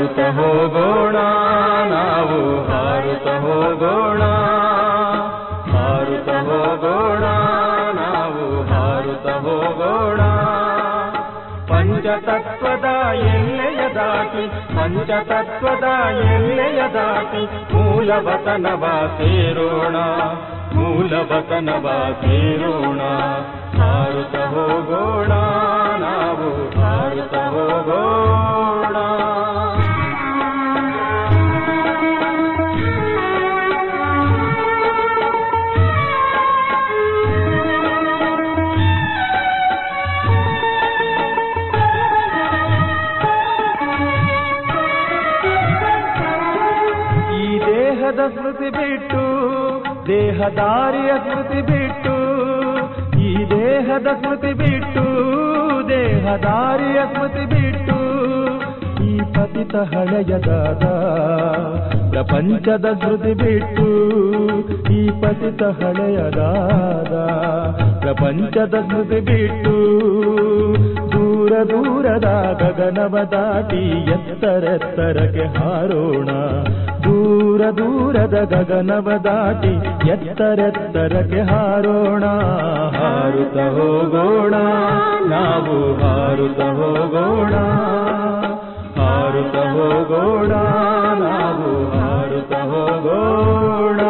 ಹಾರುತ್ತ ಹೋಗೋಣ ನಾವು ಹಾರುತ್ತ ಹೋಗೋಣ, ಹಾರುತ್ತ ಹೋಗೋಣ ನಾವು ಹಾರುತ್ತ ಹೋಗೋಣ. ಪಂಚತತ್ವದ ಎಲ್ಲೆಯ ದಾಟಿ, ಪಂಚತತ್ವದ ಎಲ್ಲೆಯ ದಾಟಿ ಮೂಲವತನವ ಸೇರೋಣ, ಮೂಲವತನವ ಸೇರೋಣ. ಹಾರುತ್ತ ಹೋಗೋಣ ನಾವು ಹಾರುತ್ತ ಹೋಗೋಣ. ಸ್ಮೃತಿ ಬಿಟ್ಟು ದೇಹದಾರಿಯ ಸ್ಮೃತಿ ಬಿಟ್ಟು, ಈ ದೇಹದ ಸ್ಮೃತಿ ಬಿಟ್ಟು ದೇಹದಾರಿಯ ಸ್ಮೃತಿ ಬಿಟ್ಟು, ಈ ಪತಿತ ಹಳೆಯದಾದ ಪ್ರಪಂಚದ ಸ್ಮೃತಿ ಬಿಟ್ಟು, ಈ ಪತಿತ ಹಳೆಯದಾದ ಪ್ರಪಂಚದ ಸ್ಮೃತಿ ಬಿಟ್ಟು, ದೂರ ದೂರದ ಗಗನವ ದಾಟಿ ಎತ್ತರೆತ್ತರಕ್ಕೆ ಹಾರೋಣ, ದೂರ ದೂರದ ಗಗನವ ದಾಟಿ ಎತ್ತರೆತ್ತರಕ್ಕೆ ಹಾರೋಣ. ಹಾರುತ್ತ ಹೋಗೋಣ ನಾವು ಹಾರುತ್ತ ಹೋಗೋಣ, ಹಾರುತ್ತ ಹೋಗೋಣ ನಾವು ಹಾರುತ್ತ ಹೋಗೋಣ.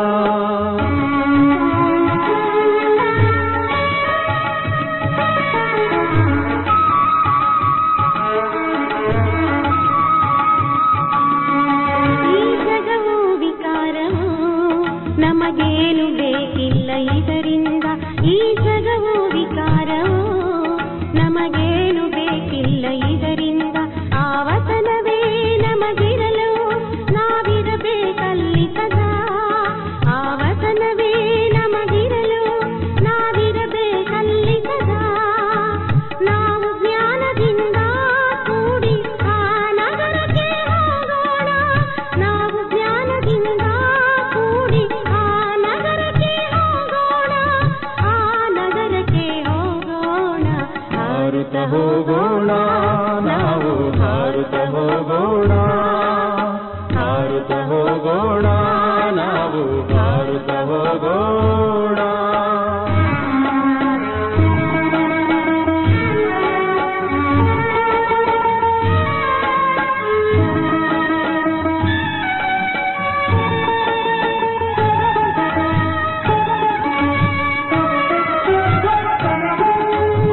ನಮಗೇನು ಬೇಕಿಲ್ಲ ಇದರಿಂದ, ಈ ಜಗವು ವಿಕಾರವು ನಮಗೇನು ಬೇಕಿಲ್ಲ ಇದರಿಂದ. ಆವತನವೇ ನಮಗಿರಲು ನಾವಿರಬೇಕಲ್ಲಿ ಸದಾ, ಆವತನವೇ ನಮಗಿರಲು ನಾವಿರಬೇಕಲ್ಲಿ ಸದಾ. ನಾವು ಜ್ಞಾನದಿಂದ ಕೂಡಿ ಆ ನಗರಕ್ಕೆ ಹೋಗೋಣ, ನಾವು ಜ್ಞಾನದಿಂದ ಕೂಡಿ ಆ ನಗರಕ್ಕೆ ಹೋಗೋಣ, ಆ ನಗರಕ್ಕೆ ಹೋಗೋಣ. ಹಾರುತ್ತ ಹೋಗೋಣ ನಾವು ಹಾರುತ್ತ ಹೋಗೋಣ, ಹಾರುತ್ತ ಹೋಗೋಣ ನಾವು ಹಾರುತ್ತ ಹೋಗೋಣ.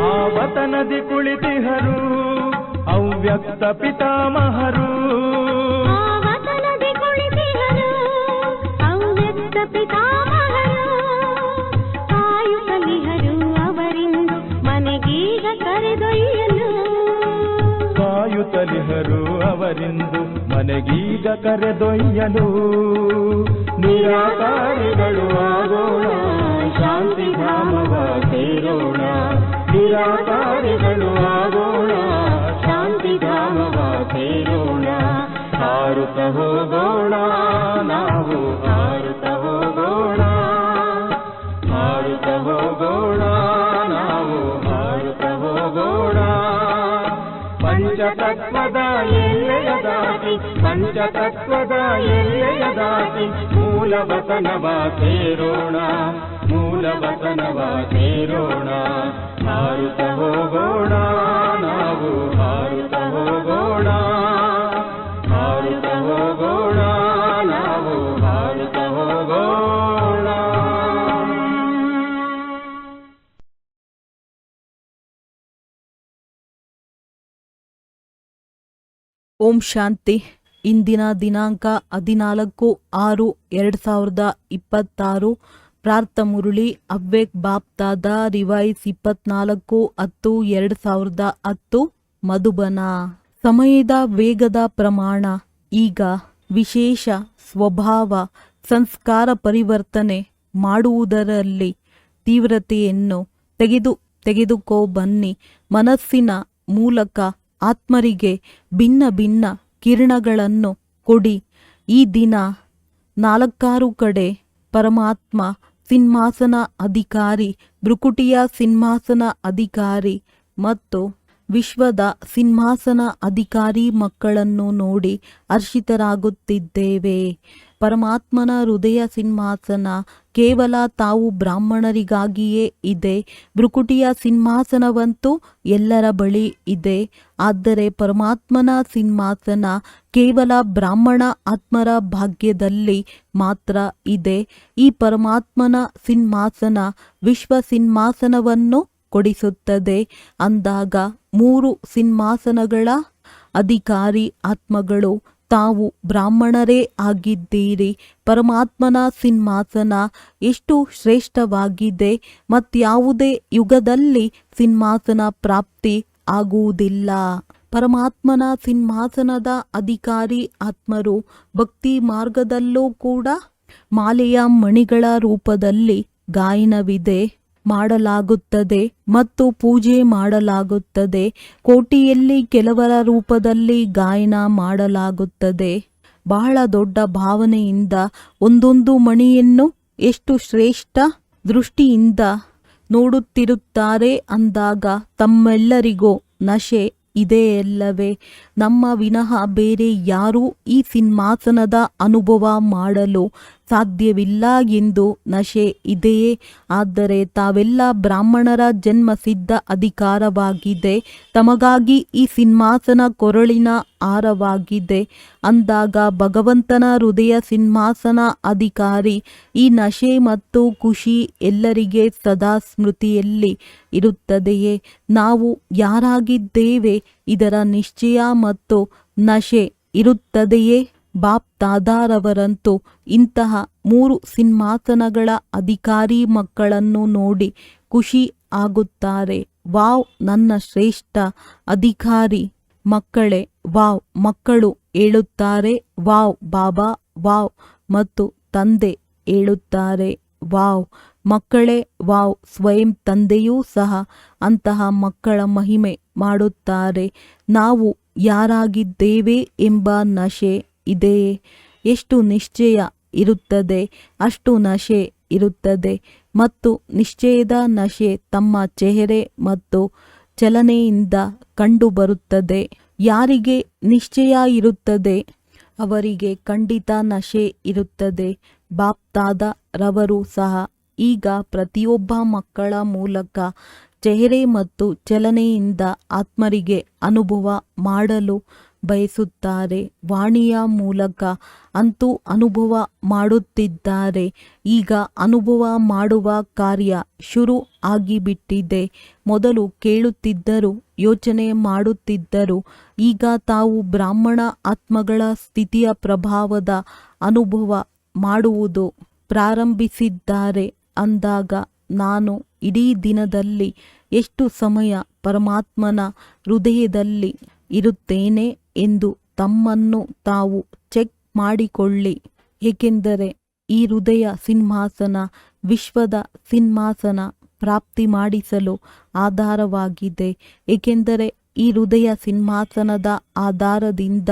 ಆವತನದಿ ಕುಳಿತಿಹರು ಅವ್ಯಕ್ತ ಪಿತಾಮಹರು, ಆವತನದಿ ಕುಳಿತಿಹರು ಅವ್ಯಕ್ತ ಪಿತಾಮಹರು. ಕಾಯುತ್ತಲಿಹರು ಅವರಿಂದು ಮನೆಗೀಗ ಕರೆದೊಯ್ಯಲು, ಕಾಯುತ್ತಲಿಹರು ಅವರಿಂದು ಮನೆಗೀಗ ಕರೆದೊಯ್ಯಲು. ನಿರಾಕಾರಿಗಳು ಆಗೋಣ ಶಾಂತಿಧಾಮವ ಸೇರೋಣ, ನಿರಾಕಾರಿಗಳು ಆಗೋಣ ಶಾಂತಿಧಾಮವ ಸೇರೋಣ. ಹಾರುತ್ತ ಹೋಗೋಣ ನಾವು ಹಾರುತ್ತ ಹೋಗೋಣ, ಹಾರುತ್ತ ಹೋಗೋಣ ನಾವು ಹಾರುತ್ತ ಹೋಗೋಣ. ಪಂಚತತ್ವದ ಎಲ್ಲೆಯ ದಾಟಿ, ಪಂಚತತ್ವದ ಎಲ್ಲೆಯ ದಾಟಿ ಮೂಲವತನವ ಸೇರೋಣ, ಮೂಲವತನವ ಸೇರೋಣ. ಹಾರುತ್ತ ಹೋಗೋಣ ನಾವು ಹಾರುತ್ತ ಹೋಗೋಣ, ಹಾರುತ್ತ ಹೋಗೋಣ ನಾವು ಹಾರುತ್ತ ಹೋಗೋಣ. ಓಂ ಶಾಂತಿ. ಇಂದಿನ ದಿನಾಂಕ 14/6/2026. ಪ್ರಾರ್ಥ ಮುರುಳಿ ಅವ್ವೇಕ್ ಬಾಪ್ ದಾದಾ ರಿವೈಸ್ 24/10/2010 ಮಧುಬನ. ಸಮಯದ ವೇಗದ ಪ್ರಮಾಣ. ಈಗ ವಿಶೇಷ ಸ್ವಭಾವ ಸಂಸ್ಕಾರ ಪರಿವರ್ತನೆ ಮಾಡುವುದರಲ್ಲಿ ತೀವ್ರತೆಯನ್ನು ತೆಗೆದುಕೋ ಬನ್ನಿ. ಮನಸ್ಸಿನ ಮೂಲಕ ಆತ್ಮರಿಗೆ ಭಿನ್ನ ಭಿನ್ನ ಕಿರಣಗಳನ್ನು ಕೊಡಿ. ಈ ದಿನ 4 ಕಡೆ ಪರಮಾತ್ಮ ಸಿಂಹಾಸನ ಅಧಿಕಾರಿ, ಭೃಕುಟಿಯ ಸಿಂಹಾಸನ ಅಧಿಕಾರಿ ಮತ್ತು ವಿಶ್ವದ ಸಿಂಹಾಸನ ಅಧಿಕಾರಿ ಮಕ್ಕಳನ್ನು ನೋಡಿ ಹರ್ಷಿತರಾಗುತ್ತಿದ್ದೇವೆ. ಪರಮಾತ್ಮನ ಹೃದಯ ಸಿಂಹಾಸನ ಕೇವಲ ತಾವು ಬ್ರಾಹ್ಮಣರಿಗಾಗಿಯೇ ಇದೆ. ಭೃಕುಟಿಯ ಸಿಂಹಾಸನವಂತೂ ಎಲ್ಲರ ಬಳಿ ಇದೆ. ಆದರೆ ಪರಮಾತ್ಮನ ಸಿಂಹಾಸನ ಕೇವಲ ಬ್ರಾಹ್ಮಣ ಆತ್ಮರ ಭಾಗ್ಯದಲ್ಲಿ ಮಾತ್ರ ಇದೆ. ಈ ಪರಮಾತ್ಮನ ಸಿಂಹಾಸನ ವಿಶ್ವ ಸಿಂಹಾಸನವನ್ನು ಕೊಡಿಸುತ್ತದೆ. ಅಂದಾಗ 3 ಸಿಂಹಾಸನಗಳ ಅಧಿಕಾರಿ ಆತ್ಮಗಳು ತಾವು ಬ್ರಾಹ್ಮಣರೇ ಆಗಿದ್ದೀರಿ. ಪರಮಾತ್ಮನ ಸಿಂಹಾಸನ ಎಷ್ಟು ಶ್ರೇಷ್ಠವಾಗಿದೆ. ಮತ್ಯಾವುದೇ ಯುಗದಲ್ಲಿ ಸಿಂಹಾಸನ ಪ್ರಾಪ್ತಿ ಆಗುವುದಿಲ್ಲ. ಪರಮಾತ್ಮನ ಸಿಂಹಾಸನದ ಅಧಿಕಾರಿ ಆತ್ಮರು ಭಕ್ತಿ ಮಾರ್ಗದಲ್ಲೂ ಕೂಡ ಮಾಲೆಯ ಮಣಿಗಳ ರೂಪದಲ್ಲಿ ಗಾಯನವಿದೆ ಮಾಡಲಾಗುತ್ತದೆ ಮತ್ತು ಪೂಜೆ ಮಾಡಲಾಗುತ್ತದೆ. ಕೋಟಿಯಲ್ಲಿ ಕೆಲವರ ರೂಪದಲ್ಲಿ ಗಾಯನ ಮಾಡಲಾಗುತ್ತದೆ. ಬಹಳ ದೊಡ್ಡ ಭಾವನೆಯಿಂದ ಒಂದೊಂದು ಮಣಿಯನ್ನು ಎಷ್ಟು ಶ್ರೇಷ್ಠ ದೃಷ್ಟಿಯಿಂದ ನೋಡುತ್ತಿರುತ್ತಾರೆ ಅಂದಾಗ ತಮ್ಮೆಲ್ಲರಿಗೂ ನಶೆ ಇದೆಯಲ್ಲವೇ? ನಮ್ಮ ವಿನಃ ಬೇರೆ ಯಾರೂ ಈ ಸಿಂಹಾಸನದ ಅನುಭವ ಮಾಡಲು ಸಾಧ್ಯವಿಲ್ಲ ಎಂದು ನಶೆ ಇದೆಯೇ? ಆದರೆ ತಾವೆಲ್ಲ ಬ್ರಾಹ್ಮಣರ ಜನ್ಮಸಿದ್ಧ ಅಧಿಕಾರವಾಗಿದೆ. ತಮಗಾಗಿ ಈ ಸಿಂಹಾಸನ ಕೊರಳಿನ ಹಾರವಾಗಿದೆ. ಅಂದಾಗ ಭಗವಂತನ ಹೃದಯ ಸಿಂಹಾಸನ ಅಧಿಕಾರಿ ಈ ನಶೆ ಮತ್ತು ಖುಷಿ ಎಲ್ಲರಿಗೆ ಸದಾ ಸ್ಮೃತಿಯಲ್ಲಿ ಇರುತ್ತದೆಯೇ? ನಾವು ಯಾರಾಗಿದ್ದೇವೆ ಇದರ ನಿಶ್ಚಯ ಮತ್ತು ನಶೆ ಇರುತ್ತದೆಯೇ? ಬಾಪ್ ದಾದಾರವರಂತೂ ಇಂತಹ 3 ಸಿಂಹಾಸನಗಳ ಅಧಿಕಾರಿ ಮಕ್ಕಳನ್ನು ನೋಡಿ ಖುಷಿ ಆಗುತ್ತಾರೆ. ವಾವ್, ನನ್ನ ಶ್ರೇಷ್ಠ ಅಧಿಕಾರಿ ಮಕ್ಕಳೇ, ವಾವ್. ಮಕ್ಕಳು ಹೇಳುತ್ತಾರೆ ವಾವ್ ಬಾಬಾ, ವಾವ್. ಮತ್ತು ತಂದೆ ಹೇಳುತ್ತಾರೆ ವಾವ್. ಮಕ್ಕಳೇ ವಾವ್. ಸ್ವಯಂ ತಂದೆಯೂ ಸಹ ಅಂತಹ ಮಕ್ಕಳ ಮಹಿಮೆ ಮಾಡುತ್ತಾರೆ. ನಾವು ಯಾರಾಗಿದ್ದೇವೆ ಎಂಬ ನಶೆ ಇದೆಯೇ? ಎಷ್ಟು ನಿಶ್ಚಯ ಇರುತ್ತದೆ ಅಷ್ಟು ನಶೆ ಇರುತ್ತದೆ. ಮತ್ತು ನಿಶ್ಚಯದ ನಶೆ ತಮ್ಮ ಚೆಹರೆ ಮತ್ತು ಚಲನೆಯಿಂದ ಕಂಡುಬರುತ್ತದೆ. ಯಾರಿಗೆ ನಿಶ್ಚಯ ಇರುತ್ತದೆ ಅವರಿಗೆ ಖಂಡಿತ ನಶೆ ಇರುತ್ತದೆ. ಬಾಪ್ ದಾದಾ ರವರು ಸಹ ಈಗ ಪ್ರತಿಯೊಬ್ಬ ಮಕ್ಕಳ ಮೂಲಕ ಚೆಹರೆ ಮತ್ತು ಚಲನೆಯಿಂದ ಆತ್ಮರಿಗೆ ಅನುಭವ ಮಾಡಲು ಬಯಸುತ್ತಾರೆ. ವಾಣಿಯ ಮೂಲಕ ಅಂತೂ ಅನುಭವ ಮಾಡುತ್ತಿದ್ದಾರೆ. ಈಗ ಅನುಭವ ಮಾಡುವ ಕಾರ್ಯ ಶುರು ಆಗಿಬಿಟ್ಟಿದೆ. ಮೊದಲು ಕೇಳುತ್ತಿದ್ದರು, ಯೋಚನೆ ಮಾಡುತ್ತಿದ್ದರು. ಈಗ ತಾವು ಬ್ರಾಹ್ಮಣ ಆತ್ಮಗಳ ಸ್ಥಿತಿಯ ಪ್ರಭಾವದ ಅನುಭವ ಮಾಡುವುದು ಪ್ರಾರಂಭಿಸಿದ್ದಾರೆ. ಅಂದಾಗ ನಾನು ಇಡೀ ದಿನದಲ್ಲಿ ಎಷ್ಟು ಸಮಯ ಪರಮಾತ್ಮನ ಹೃದಯದಲ್ಲಿ ಇರುತ್ತೇನೆ ಎಂದು ತಮ್ಮನ್ನು ತಾವು ಚೆಕ್ ಮಾಡಿಕೊಳ್ಳಿ. ಏಕೆಂದರೆ ಈ ಹೃದಯ ಸಿಂಹಾಸನ ವಿಶ್ವದ ಸಿಂಹಾಸನ ಪ್ರಾಪ್ತಿ ಮಾಡಿಸಲು ಆಧಾರವಾಗಿದೆ. ಏಕೆಂದರೆ ಈ ಹೃದಯ ಸಿಂಹಾಸನದ ಆಧಾರದಿಂದ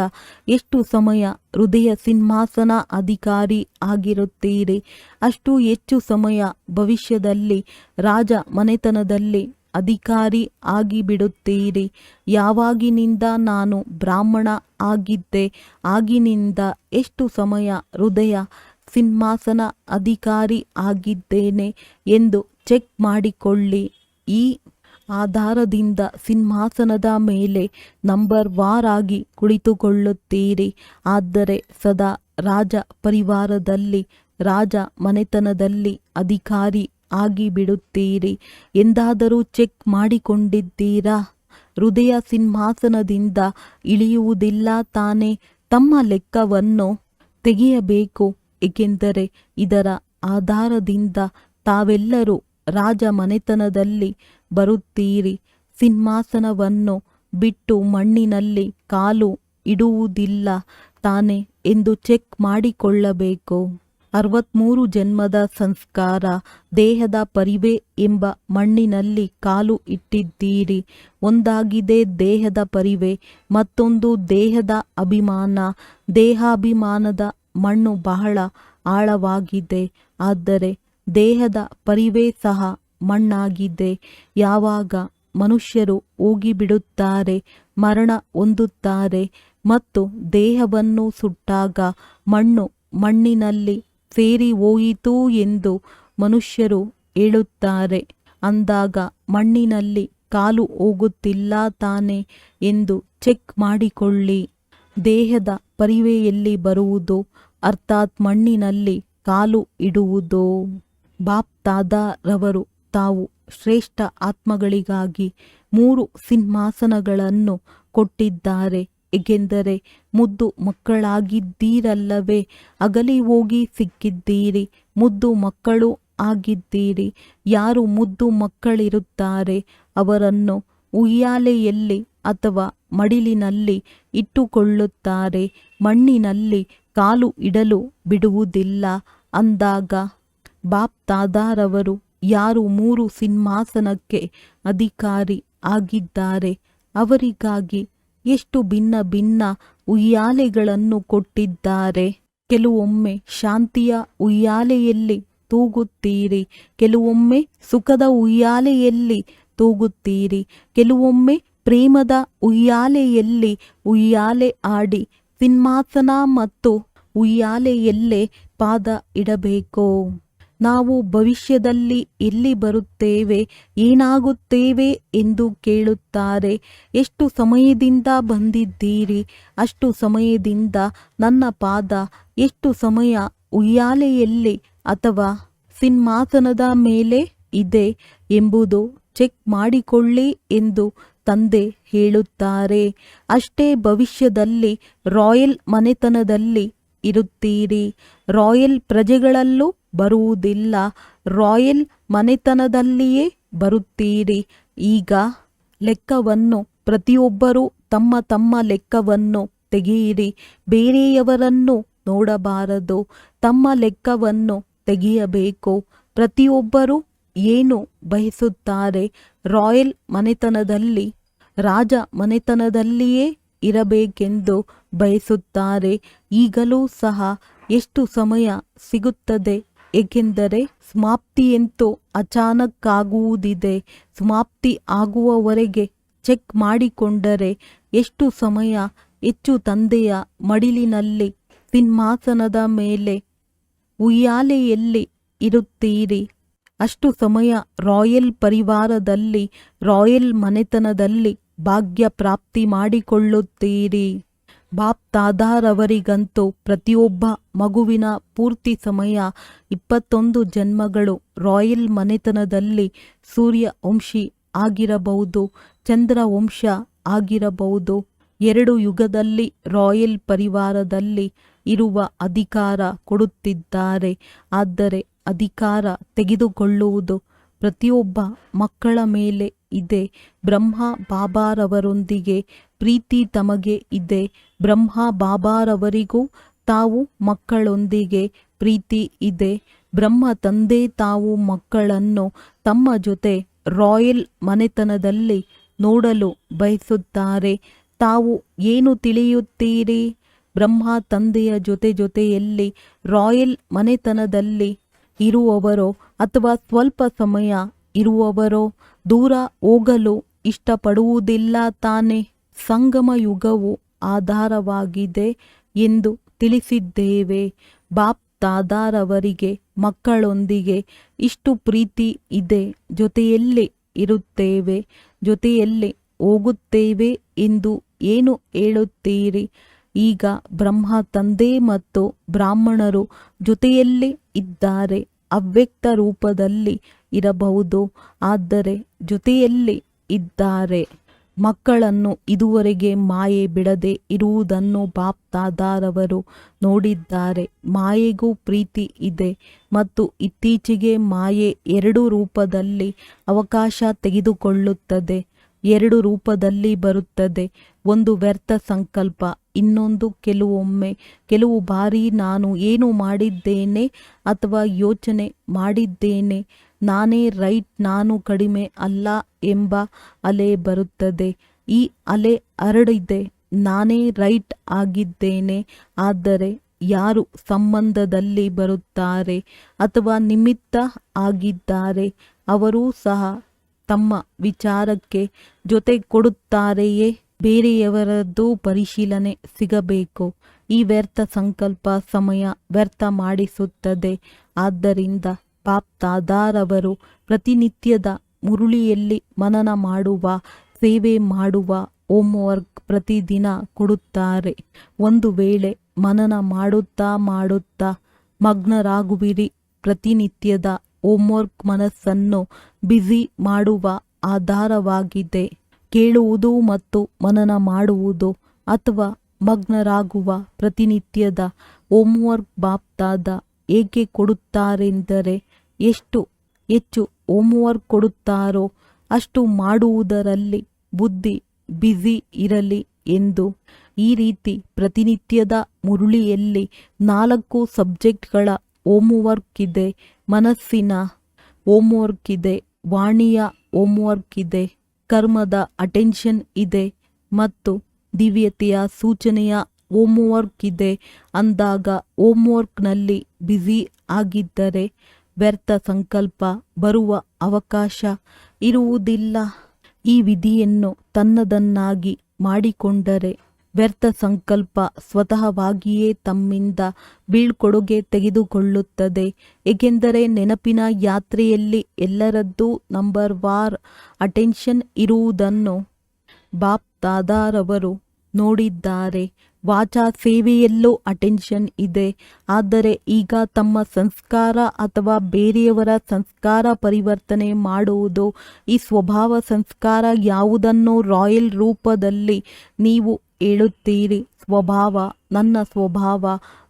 ಎಷ್ಟು ಸಮಯ ಹೃದಯ ಸಿಂಹಾಸನ ಅಧಿಕಾರಿ ಆಗಿರುತ್ತೀರಿ ಅಷ್ಟು ಹೆಚ್ಚು ಸಮಯ ಭವಿಷ್ಯದಲ್ಲಿ ರಾಜ ಮನೆತನದಲ್ಲಿ ಅಧಿಕಾರಿ ಆಗಿಬಿಡುತ್ತೀರಿ. ಯಾವಾಗಿನಿಂದ ನಾನು ಬ್ರಾಹ್ಮಣ ಆಗಿದ್ದೆ ಆಗಿನಿಂದ ಎಷ್ಟು ಸಮಯ ಹೃದಯ ಸಿಂಹಾಸನ ಅಧಿಕಾರಿ ಆಗಿದ್ದೇನೆ ಎಂದು ಚೆಕ್ ಮಾಡಿಕೊಳ್ಳಿ. ಈ ಆಧಾರದಿಂದ ಸಿಂಹಾಸನದ ಮೇಲೆ ನಂಬರ್ ವಾರಾಗಿ ಕುಳಿತುಕೊಳ್ಳುತ್ತೀರಿ. ಆದರೆ ಸದಾ ರಾಜ ಪರಿವಾರದಲ್ಲಿ ರಾಜ ಮನೆತನದಲ್ಲಿ ಅಧಿಕಾರಿ ಆಗಿಬಿಡುತ್ತೀರಿ. ಎಂದಾದರೂ ಚೆಕ್ ಮಾಡಿಕೊಂಡಿದ್ದೀರಾ? ಹೃದಯ ಸಿಂಹಾಸನದಿಂದ ಇಳಿಯುವುದಿಲ್ಲ ತಾನೇ? ತಮ್ಮ ಲೆಕ್ಕವನ್ನು ತೆಗೆಯಬೇಕು. ಏಕೆಂದರೆ ಇದರ ಆಧಾರದಿಂದ ತಾವೆಲ್ಲರೂ ರಾಜ ಮನೆತನದಲ್ಲಿ ಬರುತ್ತೀರಿ. ಸಿಂಹಾಸನವನ್ನು ಬಿಟ್ಟು ಮಣ್ಣಿನಲ್ಲಿ ಕಾಲು ಇಡುವುದಿಲ್ಲ ತಾನೆ ಎಂದು ಚೆಕ್ ಮಾಡಿಕೊಳ್ಳಬೇಕು. 63 ಜನ್ಮದ ಸಂಸ್ಕಾರ ದೇಹದ ಪರಿವೆ ಎಂಬ ಮಣ್ಣಿನಲ್ಲಿ ಕಾಲು ಇಟ್ಟಿದ್ದೀರಿ. ಒಂದಾಗಿದೆ ದೇಹದ ಪರಿವೆ, ಮತ್ತೊಂದು ದೇಹದ ಅಭಿಮಾನ. ದೇಹಾಭಿಮಾನದ ಮಣ್ಣು ಬಹಳ ಆಳವಾಗಿದೆ. ಆದರೆ ದೇಹದ ಪರಿವೆ ಸಹ ಮಣ್ಣಾಗಿದೆ. ಯಾವಾಗ ಮನುಷ್ಯರು ಹೋಗಿಬಿಡುತ್ತಾರೆ, ಮರಣ ಹೊಂದುತ್ತಾರೆ ಮತ್ತು ದೇಹವನ್ನು ಸುಟ್ಟಾಗ ಮಣ್ಣು ಮಣ್ಣಿನಲ್ಲಿ ಸೇರಿ ಹೋಯಿತು ಎಂದು ಮನುಷ್ಯರು ಹೇಳುತ್ತಾರೆ. ಅಂದಾಗ ಮಣ್ಣಿನಲ್ಲಿ ಕಾಲು ಹೋಗುತ್ತಿಲ್ಲ ತಾನೆ ಎಂದು ಚೆಕ್ ಮಾಡಿಕೊಳ್ಳಿ. ದೇಹದ ಪರಿವೆಯಲ್ಲಿ ಬರುವುದು ಅರ್ಥಾತ್ ಮಣ್ಣಿನಲ್ಲಿ ಕಾಲು ಇಡುವುದು. ಬಾಪ್ ದಾದಾರವರು ತಾವು ಶ್ರೇಷ್ಠ ಆತ್ಮಗಳಿಗಾಗಿ 3 ಸಿಂಹಾಸನಗಳನ್ನು ಕೊಟ್ಟಿದ್ದಾರೆ. ಏಕೆಂದರೆ ಮುದ್ದು ಮಕ್ಕಳಾಗಿದ್ದೀರಲ್ಲವೇ, ಅಗಲಿ ಹೋಗಿ ಸಿಕ್ಕಿದ್ದೀರಿ, ಮುದ್ದು ಮಕ್ಕಳು ಆಗಿದ್ದೀರಿ. ಯಾರು ಮುದ್ದು ಮಕ್ಕಳಿರುತ್ತಾರೆ ಅವರನ್ನು ಉಯ್ಯಾಲೆಯಲ್ಲಿ ಅಥವಾ ಮಡಿಲಿನಲ್ಲಿ ಇಟ್ಟುಕೊಳ್ಳುತ್ತಾರೆ, ಮಣ್ಣಿನಲ್ಲಿ ಕಾಲು ಇಡಲು ಬಿಡುವುದಿಲ್ಲ. ಅಂದಾಗ ಬಾಪ್ ದಾದಾರವರು ಯಾರು 3 ಸಿಂಹಾಸನಕ್ಕೆ ಅಧಿಕಾರಿ ಆಗಿದ್ದಾರೆ ಅವರಿಗಾಗಿ ಎಷ್ಟು ಭಿನ್ನ ಭಿನ್ನ ಉಯ್ಯಾಲೆಗಳನ್ನು ಕೊಟ್ಟಿದ್ದಾರೆ. ಕೆಲವೊಮ್ಮೆ ಶಾಂತಿಯ ಉಯ್ಯಾಲೆಯಲ್ಲಿ ತೂಗುತ್ತೀರಿ, ಕೆಲವೊಮ್ಮೆ ಸುಖದ ಉಯ್ಯಾಲೆಯಲ್ಲಿ ತೂಗುತ್ತೀರಿ, ಕೆಲವೊಮ್ಮೆ ಪ್ರೇಮದ ಉಯ್ಯಾಲೆಯಲ್ಲಿ ಉಯ್ಯಾಲೆ ಆಡಿ ಸಿಂಹಾಸನ ಮತ್ತು ಉಯ್ಯಾಲೆಯಲ್ಲೇ ಪಾದ ಇಡಬೇಕು. ನಾವು ಭವಿಷ್ಯದಲ್ಲಿ ಎಲ್ಲಿ ಬರುತ್ತೇವೆ, ಏನಾಗುತ್ತೇವೆ ಎಂದು ಕೇಳುತ್ತಾರೆ. ಎಷ್ಟು ಸಮಯದಿಂದ ಬಂದಿದ್ದೀರಿ, ಅಷ್ಟು ಸಮಯದಿಂದ ನನ್ನ ಪಾದ ಎಷ್ಟು ಸಮಯ ಉಯ್ಯಾಲೆಯಲ್ಲಿ ಅಥವಾ ಸಿಂಹಾಸನದ ಮೇಲೆ ಇದೆ ಎಂಬುದು ಚೆಕ್ ಮಾಡಿಕೊಳ್ಳಿ ಎಂದು ತಂದೆ ಹೇಳುತ್ತಾರೆ. ಅಷ್ಟೇ ಭವಿಷ್ಯದಲ್ಲಿ ರಾಯಲ್ ಮನೆತನದಲ್ಲಿ ಇರುತ್ತೀರಿ. ರಾಯಲ್ ಪ್ರಜೆಗಳಲ್ಲೂ ಬರುವುದಿಲ್ಲ, ರಾಯಲ್ ಮನೆತನದಲ್ಲಿಯೇ ಬರುತ್ತೀರಿ. ಈಗ ಲೆಕ್ಕವನ್ನು ಪ್ರತಿಯೊಬ್ಬರೂ ತಮ್ಮ ತಮ್ಮ ಲೆಕ್ಕವನ್ನು ತೆಗೆಯಿರಿ. ಬೇರೆಯವರನ್ನು ನೋಡಬಾರದು, ತಮ್ಮ ಲೆಕ್ಕವನ್ನು ತೆಗೆಯಬೇಕು. ಪ್ರತಿಯೊಬ್ಬರೂ ಏನು ಬಯಸುತ್ತಾರೆ? ರಾಯಲ್ ಮನೆತನದಲ್ಲಿ, ರಾಜ ಮನೆತನದಲ್ಲಿಯೇ ಇರಬೇಕೆಂದು ಬಯಸುತ್ತಾರೆ. ಈಗಲೂ ಸಹ ಎಷ್ಟು ಸಮಯ ಸಿಗುತ್ತದೆ? ಏಕೆಂದರೆ ಸಮಾಪ್ತಿಯಂತೂ ಅಚಾನಕ್ಕಾಗುವುದಿದೆ. ಸಮಾಪ್ತಿ ಆಗುವವರೆಗೆ ಚೆಕ್ ಮಾಡಿಕೊಂಡರೆ ಎಷ್ಟು ಸಮಯ ಹೆಚ್ಚು ತಂದೆಯ ಮಡಿಲಿನಲ್ಲಿ, ಸಿಂಹಾಸನದ ಮೇಲೆ, ಉಯ್ಯಾಲೆಯಲ್ಲಿ ಇರುತ್ತೀರಿ, ಅಷ್ಟು ಸಮಯ ರಾಯಲ್ ಪರಿವಾರದಲ್ಲಿ, ರಾಯಲ್ ಮನೆತನದಲ್ಲಿ ಭಾಗ್ಯ ಪ್ರಾಪ್ತಿ ಮಾಡಿಕೊಳ್ಳುತ್ತೀರಿ. ಬಾಪ್ ದಾದಾರವರಿಗಂತೂ ಪ್ರತಿಯೊಬ್ಬ ಮಗುವಿನ ಪೂರ್ತಿ ಸಮಯ 21 ಜನ್ಮಗಳು ರಾಯಲ್ ಮನೆತನದಲ್ಲಿ ಸೂರ್ಯವಂಶಿ ಆಗಿರಬಹುದು, ಚಂದ್ರವಂಶ ಆಗಿರಬಹುದು. 2 ಯುಗದಲ್ಲಿ ರಾಯಲ್ ಪರಿವಾರದಲ್ಲಿ ಇರುವ ಅಧಿಕಾರ ಕೊಡುತ್ತಿದ್ದಾರೆ. ಆದರೆ ಅಧಿಕಾರ ತೆಗೆದುಕೊಳ್ಳುವುದು ಪ್ರತಿಯೊಬ್ಬ ಮಕ್ಕಳ ಮೇಲೆ ಇದೆ. ಬ್ರಹ್ಮ ಬಾಬಾರವರೊಂದಿಗೆ ಪ್ರೀತಿ ತಮಗೆ ಇದೆ. ಬ್ರಹ್ಮ ಬಾಬಾರವರಿಗೂ ತಾವು ಮಕ್ಕಳೊಂದಿಗೆ ಪ್ರೀತಿ ಇದೆ. ಬ್ರಹ್ಮ ತಂದೆ ತಾವು ಮಕ್ಕಳನ್ನು ತಮ್ಮ ಜೊತೆ ರಾಯಲ್ ಮನೆತನದಲ್ಲಿ ನೋಡಲು ಬಯಸುತ್ತಾರೆ. ತಾವು ಏನು ತಿಳಿಯುತ್ತೀರಿ? ಬ್ರಹ್ಮ ತಂದೆಯ ಜೊತೆಯಲ್ಲಿ ರಾಯಲ್ ಮನೆತನದಲ್ಲಿ ಇರುವವರೋ ಅಥವಾ ಸ್ವಲ್ಪ ಸಮಯ ಇರುವವರೋ ದೂರ ಹೋಗಲು ಇಷ್ಟಪಡುವುದಿಲ್ಲ ತಾನೆ. ಸಂಗಮ ಯುಗವು ಆಧಾರವಾಗಿದೆ ಎಂದು ತಿಳಿಸಿದ್ದೇವೆ. ಬಾಪ್ ದಾದಾರವರಿಗೆ ಮಕ್ಕಳೊಂದಿಗೆ ಇಷ್ಟು ಪ್ರೀತಿ ಇದೆ. ಜೊತೆಯಲ್ಲಿ ಇರುತ್ತೇವೆ, ಜೊತೆಯಲ್ಲಿ ಹೋಗುತ್ತೇವೆ ಎಂದು ಏನು ಹೇಳುತ್ತೀರಿ? ಈಗ ಬ್ರಹ್ಮ ತಂದೆ ಮತ್ತು ಬ್ರಾಹ್ಮಣರು ಜೊತೆಯಲ್ಲಿ ಇದ್ದಾರೆ. ಅವ್ಯಕ್ತ ರೂಪದಲ್ಲಿ ಇರಬಹುದು, ಆದರೆ ಜೊತೆಯಲ್ಲಿ ಇದ್ದಾರೆ. ಮಕ್ಕಳನ್ನು ಇದುವರೆಗೆ ಮಾಯೆ ಬಿಡದೆ ಇರುವುದನ್ನು ಬಾಪ್ ದಾದಾರವರು ನೋಡಿದ್ದಾರೆ. ಮಾಯೆಗೂ ಪ್ರೀತಿ ಇದೆ ಮತ್ತು ಇತ್ತೀಚೆಗೆ ಮಾಯೆ 2 ರೂಪದಲ್ಲಿ ಅವಕಾಶ ತೆಗೆದುಕೊಳ್ಳುತ್ತದೆ. 2 ರೂಪದಲ್ಲಿ ಬರುತ್ತದೆ. ಒಂದು ವ್ಯರ್ಥ ಸಂಕಲ್ಪ, ಇನ್ನೊಂದು ಕೆಲವು ಬಾರಿ ನಾನು ಏನು ಮಾಡಿದ್ದೇನೆ ಅಥವಾ ಯೋಚನೆ ಮಾಡಿದ್ದೇನೆ, ನಾನೇ ರೈಟ್, ನಾನು ಕಡಿಮೆ ಅಲ್ಲ ಎಂಬ ಅಲೆ ಬರುತ್ತದೆ. ಈ ಅಲೆ ಹರಡಿದೆ, ನಾನೇ ರೈಟ್ ಆಗಿದ್ದೇನೆ. ಆದರೆ ಯಾರು ಸಂಬಂಧದಲ್ಲಿ ಬರುತ್ತಾರೆ ಅಥವಾ ನಿಮಿತ್ತ ಆಗಿದ್ದಾರೆ ಅವರೂ ಸಹ ತಮ್ಮ ವಿಚಾರಕ್ಕೆ ಜೊತೆ ಕೊಡುತ್ತಾರೆಯೇ? ಬೇರೆಯವರದ್ದು ಪರಿಶೀಲನೆ ಸಿಗಬೇಕು. ಈ ವ್ಯರ್ಥ ಸಂಕಲ್ಪ ಸಮಯ ವ್ಯರ್ಥ ಮಾಡಿಸುತ್ತದೆ. ಆದ್ದರಿಂದ ಬಾಪ್ ದಾದಾರವರು ಪ್ರತಿನಿತ್ಯದ ಮುರುಳಿಯಲ್ಲಿ ಮನನ ಮಾಡುವ, ಸೇವೆ ಮಾಡುವ ಹೋಮ್ವರ್ಕ್ ಪ್ರತಿದಿನ ಕೊಡುತ್ತಾರೆ. ಒಂದು ವೇಳೆ ಮನನ ಮಾಡುತ್ತಾ ಮಗ್ನರಾಗುವಿರಿ. ಪ್ರತಿನಿತ್ಯದ ಹೋಮ್ವರ್ಕ್ ಮನಸ್ಸನ್ನು ಬ್ಯುಸಿ ಮಾಡುವ ಆಧಾರವಾಗಿದೆ. ಕೇಳುವುದು ಮತ್ತು ಮನನ ಮಾಡುವುದು ಅಥವಾ ಮಗ್ನರಾಗುವ ಪ್ರತಿನಿತ್ಯದ ಹೋಮ್ವರ್ಕ್ ಬಾಪ್ತಾದ ಏಕೆ ಕೊಡುತ್ತಾರೆಂದರೆ ಎಷ್ಟು ಹೆಚ್ಚು ಹೋಮ್ವರ್ಕ್ ಕೊಡುತ್ತಾರೋ ಅಷ್ಟು ಮಾಡುವುದರಲ್ಲಿ ಬುದ್ಧಿ ಬ್ಯುಸಿ ಇರಲಿ ಎಂದು. ಈ ರೀತಿ ಪ್ರತಿನಿತ್ಯದ ಮುರುಳಿಯಲ್ಲಿ 4 ಸಬ್ಜೆಕ್ಟ್ಗಳ ಹೋಮ್ವರ್ಕ್ ಇದೆ. ಮನಸ್ಸಿನ ಹೋಮ್ವರ್ಕ್ ಇದೆ, ವಾಣಿಯ ಹೋಮ್ವರ್ಕ್ ಇದೆ, ಕರ್ಮದ ಅಟೆನ್ಷನ್ ಇದೆ ಮತ್ತು ದಿವ್ಯತೆಯ ಸೂಚನೆಯ ಹೋಮ್ವರ್ಕ್ ಇದೆ. ಅಂದಾಗ ಹೋಮ್ವರ್ಕ್ನಲ್ಲಿ ಬ್ಯುಸಿ ಆಗಿದ್ದರೆ ವ್ಯರ್ಥ ಸಂಕಲ್ಪ ಬರುವ ಅವಕಾಶ ಇರುವುದಿಲ್ಲ. ಈ ವಿಧಿಯನ್ನು ತನ್ನದನ್ನಾಗಿ ಮಾಡಿಕೊಂಡರೆ ವ್ಯರ್ಥ ಸಂಕಲ್ಪ ಸ್ವತಃವಾಗಿಯೇ ತಮ್ಮಿಂದ ಬೀಳ್ಕೊಡುಗೆ ತೆಗೆದುಕೊಳ್ಳುತ್ತದೆ. ಏಕೆಂದರೆ ನೆನಪಿನ ಯಾತ್ರೆಯಲ್ಲಿ ಎಲ್ಲರದ್ದೂ ನಂಬರ್ ವಾರ್ ಅಟೆನ್ಷನ್ ಇರುವುದನ್ನು ಬಾಪ್ ದಾದಾರವರು ನೋಡಿದ್ದಾರೆ. ವಾಚಾ ಸೇವೆಯಲ್ಲೂ ಅಟೆನ್ಷನ್ ಇದೆ. ಆದರೆ ಈಗ ತಮ್ಮ ಸಂಸ್ಕಾರ ಅಥವಾ ಬೇರೆಯವರ ಸಂಸ್ಕಾರ ಪರಿವರ್ತನೆ ಮಾಡುವುದು, ಈ ಸ್ವಭಾವ ಸಂಸ್ಕಾರ ಯಾವುದನ್ನು ರಾಯಲ್ ರೂಪದಲ್ಲಿ ನೀವು ಹೇಳುತ್ತೀರಿ. ಸ್ವಭಾವ ನನ್ನ ಸ್ವಭಾವ,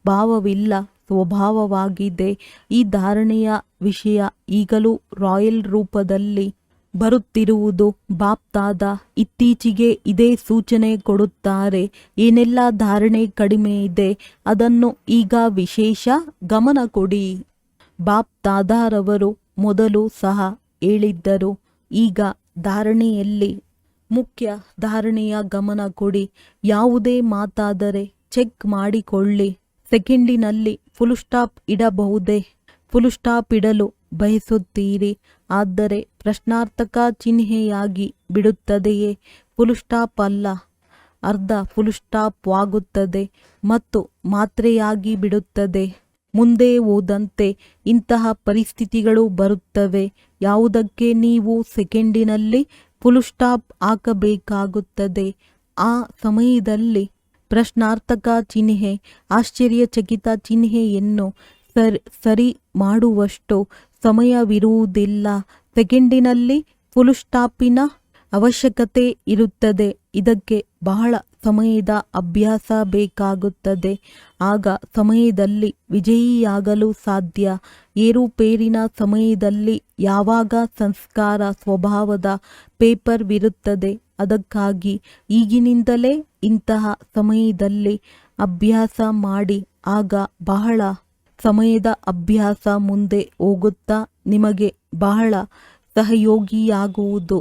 ಭಾವವಿಲ್ಲ, ಸ್ವಭಾವವಾಗಿದೆ. ಈ ಧಾರಣೆಯ ವಿಷಯ ಈಗಲೂ ರಾಯಲ್ ರೂಪದಲ್ಲಿ ಬರುತ್ತಿರುವುದು. ಬಾಪ್ ದಾದಾ ಇತ್ತೀಚೆಗೆ ಇದೇ ಸೂಚನೆ ಕೊಡುತ್ತಾರೆ. ಏನೆಲ್ಲ ಧಾರಣೆ ಕಡಿಮೆ ಇದೆ ಅದನ್ನು ಈಗ ವಿಶೇಷ ಗಮನ ಕೊಡಿ. ಬಾಪ್ ದಾದಾರವರು ಮೊದಲು ಸಹ ಹೇಳಿದ್ದರು. ಈಗ ಧಾರಣೆಯಲ್ಲಿ ಮುಖ್ಯ ಧಾರಣೆಯ ಗಮನ ಕೊಡಿ. ಯಾವುದೇ ಮಾತಾದರೆ ಚೆಕ್ ಮಾಡಿಕೊಳ್ಳಿ. ಸೆಕೆಂಡಿನಲ್ಲಿ ಫುಲ್ ಸ್ಟಾಪ್ ಇಡಬಹುದೇ? ಫುಲ್ ಸ್ಟಾಪ್ ಇಡಲು ಬಯಸುತ್ತೀರಿ, ಆದರೆ ಪ್ರಶ್ನಾರ್ಥಕ ಚಿಹ್ನೆಯಾಗಿ ಬಿಡುತ್ತದೆಯೇ? ಫುಲ್ ಸ್ಟಾಪ್ ಅಲ್ಲ, ಅರ್ಧ ಫುಲ್ ಸ್ಟಾಪ್ ಆಗುತ್ತದೆ ಮತ್ತು ಮಾತ್ರೆಯಾಗಿ ಬಿಡುತ್ತದೆ. ಮುಂದೆ ಹೋದಂತೆ ಇಂತಹ ಪರಿಸ್ಥಿತಿಗಳು ಬರುತ್ತವೆ. ಯಾವುದಕ್ಕೆ ನೀವು ಸೆಕೆಂಡಿನಲ್ಲಿ ಫುಲ್ ಸ್ಟಾಪ್ ಹಾಕಬೇಕಾಗುತ್ತದೆ. ಆ ಸಮಯದಲ್ಲಿ ಪ್ರಶ್ನಾರ್ಥಕ ಚಿಹ್ನೆ, ಆಶ್ಚರ್ಯಚಕಿತ ಚಿಹ್ನೆಯನ್ನು ಸರಿ ಮಾಡುವಷ್ಟು ಸಮಯವಿರುವುದಿಲ್ಲ. ಸೆಕೆಂಡಿನಲ್ಲಿ ಫುಲ್ ಸ್ಟಾಪಿನ ಅವಶ್ಯಕತೆ ಇರುತ್ತದೆ. ಇದಕ್ಕೆ ಬಹಳ ಸಮಯದ ಅಭ್ಯಾಸ ಬೇಕಾಗುತ್ತದೆ. ಆಗ ಸಮಯದಲ್ಲಿ ವಿಜಯಿಯಾಗಲು ಸಾಧ್ಯ. ಏರುಪೇರಿನ ಸಮಯದಲ್ಲಿ ಯಾವಾಗ ಸಂಸ್ಕಾರ ಸ್ವಭಾವದ ಪೇಪರ್ವಿರುತ್ತದೆ. ಅದಕ್ಕಾಗಿ ಈಗಿನಿಂದಲೇ ಇಂತಹ ಸಮಯದಲ್ಲಿ ಅಭ್ಯಾಸ ಮಾಡಿ. ಆಗ ಬಹಳ ಸಮಯದ ಅಭ್ಯಾಸ ಮುಂದೆ ಹೋಗುತ್ತಾ ನಿಮಗೆ ಬಹಳ ಸಹಯೋಗಿಯಾಗುವುದು.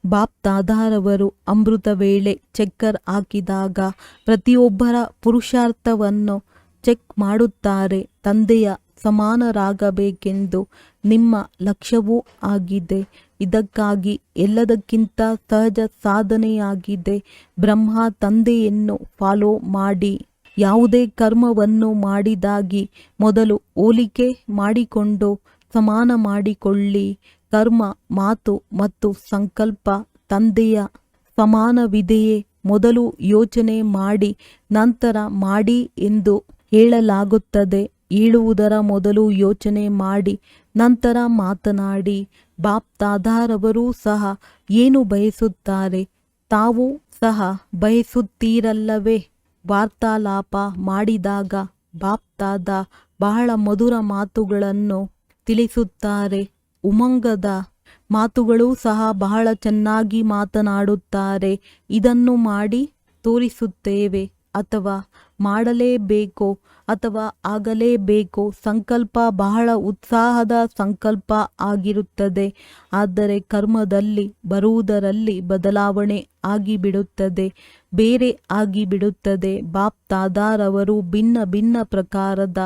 ಬಾಪ್ ದಾದಾರವರು ಅಮೃತ ವೇಳೆ ಚೆಕ್ಕರ್ ಹಾಕಿದಾಗ ಪ್ರತಿಯೊಬ್ಬರ ಪುರುಷಾರ್ಥವನ್ನು ಚೆಕ್ ಮಾಡುತ್ತಾರೆ. ತಂದೆಯ ಸಮಾನರಾಗಬೇಕೆಂದು ನಿಮ್ಮ ಲಕ್ಷ್ಯವೂ ಆಗಿದೆ. ಇದಕ್ಕಾಗಿ ಎಲ್ಲದಕ್ಕಿಂತ ಸಹಜ ಸಾಧನೆಯಾಗಿದೆ ಬ್ರಹ್ಮ ತಂದೆಯನ್ನು ಫಾಲೋ ಮಾಡಿ. ಯಾವುದೇ ಕರ್ಮವನ್ನು ಮಾಡಿದಾಗಿ ಮೊದಲು ಹೋಲಿಕೆ ಮಾಡಿಕೊಂಡು ಸಮಾನ ಮಾಡಿಕೊಳ್ಳಿ. ಕರ್ಮ, ಮಾತು ಮತ್ತು ಸಂಕಲ್ಪ ತಂದೆಯ ಸಮಾನವಿದೆಯೇ? ಮೊದಲು ಯೋಚನೆ ಮಾಡಿ ನಂತರ ಮಾಡಿ ಎಂದು ಹೇಳಲಾಗುತ್ತದೆ. ಹೇಳುವುದರ ಮೊದಲು ಯೋಚನೆ ಮಾಡಿ ನಂತರ ಮಾತನಾಡಿ. ಬಾಪ್ ದಾದಾರವರೂ ಸಹ ಏನು ಬಯಸುತ್ತಾರೆ? ತಾವು ಸಹ ಬಯಸುತ್ತೀರಲ್ಲವೇ? ವಾರ್ತಾಲಾಪ ಮಾಡಿದಾಗ ಬಾಪ್ ದಾದಾ ಬಹಳ ಮಧುರ ಮಾತುಗಳನ್ನು ತಿಳಿಸುತ್ತಾರೆ. ಉಮಂಗದ ಮಾತುಗಳೂ ಸಹ ಬಹಳ ಚೆನ್ನಾಗಿ ಮಾತನಾಡುತ್ತಾರೆ. ಇದನ್ನು ಮಾಡಿ ತೋರಿಸುತ್ತೇವೆ ಅಥವಾ ಮಾಡಲೇಬೇಕೋ ಅಥವಾ ಆಗಲೇಬೇಕೋ. ಸಂಕಲ್ಪ ಬಹಳ ಉತ್ಸಾಹದ ಸಂಕಲ್ಪ ಆಗಿರುತ್ತದೆ. ಆದರೆ ಕರ್ಮದಲ್ಲಿ ಬರುವುದರಲ್ಲಿ ಬದಲಾವಣೆ ಆಗಿಬಿಡುತ್ತದೆ, ಬೇರೆ ಆಗಿಬಿಡುತ್ತದೆ. ಬಾಪ್ ದಾದಾರವರು ಭಿನ್ನ ಭಿನ್ನ ಪ್ರಕಾರದ